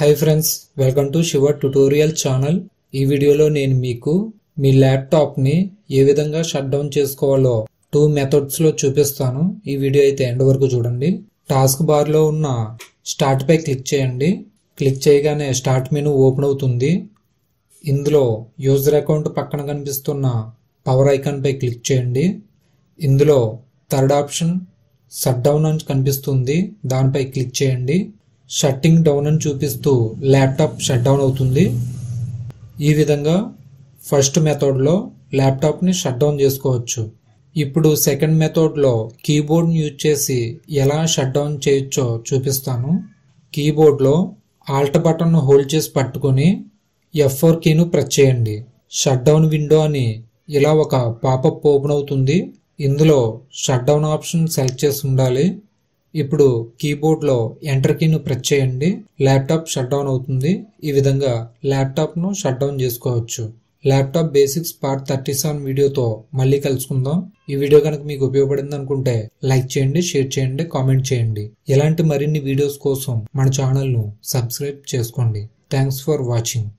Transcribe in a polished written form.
Hi friends, welcome to Shiva tutorial channel. ఈ వీడియోలో నేను మీకు మీ ల్యాప్టాప్ని ఏ విధంగా షట్ డౌన్ చేసుకోవాలో 2 మెథడ్స్లో చూపిస్తాను. ఈ వీడియో అయితే ఎండ్ వరకు చూడండి. టాస్క్ బార్లో ఉన్న స్టార్ట్ పై క్లిక్ చేయండి. క్లిక్ చేయగానే స్టార్ట్ మెనూ ఓపెన్ అవుతుంది. ఇందులో యూజర్ అకౌంట్ పక్కన కనిపిస్తున్న పవర్ ఐకాన్ పై క్లిక్ చేయండి. ఇందులో థర్డ్ ఆప్షన్ షట్ డౌన్ అని కనిపిస్తుంది, దానిపై క్లిక్ చేయండి. షట్టింగ్ డౌన్ అని చూపిస్తూ ల్యాప్టాప్ షట్ డౌన్ అవుతుంది. ఈ విధంగా ఫస్ట్ మెథడ్లో ల్యాప్టాప్ని షట్ డౌన్ చేసుకోవచ్చు. ఇప్పుడు సెకండ్ మెథడ్లో కీబోర్డ్ని యూజ్ చేసి ఎలా షట్ డౌన్ చేయొచ్చో చూపిస్తాను. కీబోర్డ్లో ఆల్ట్ బటన్ హోల్డ్ చేసి పట్టుకొని F4 కీను ప్రెస్ చేయండి. షట్ డౌన్ విండో అని ఇలా ఒక పాపప్ ఓపెన్ అవుతుంది. ఇందులో షట్ డౌన్ ఆప్షన్ సెలెక్ట్ చేసి ఉండాలి. ఇప్పుడు కీబోర్డ్లో ఎంటర్ కీను ప్రెస్ చేయండి. ల్యాప్టాప్ షట్ డౌన్ అవుతుంది. ఈ విధంగా ల్యాప్టాప్ను షట్ డౌన్ చేసుకోవచ్చు. ల్యాప్టాప్ బేసిక్స్ పార్ట్ 37 వీడియోతో మళ్ళీ కలుసుకుందాం. ఈ వీడియో కనుక మీకు ఉపయోగపడింది అనుకుంటే లైక్ చేయండి, షేర్ చేయండి, కామెంట్ చేయండి. ఇలాంటి మరిన్ని వీడియోస్ కోసం మన ఛానల్ను సబ్స్క్రైబ్ చేసుకోండి. Thanks for watching.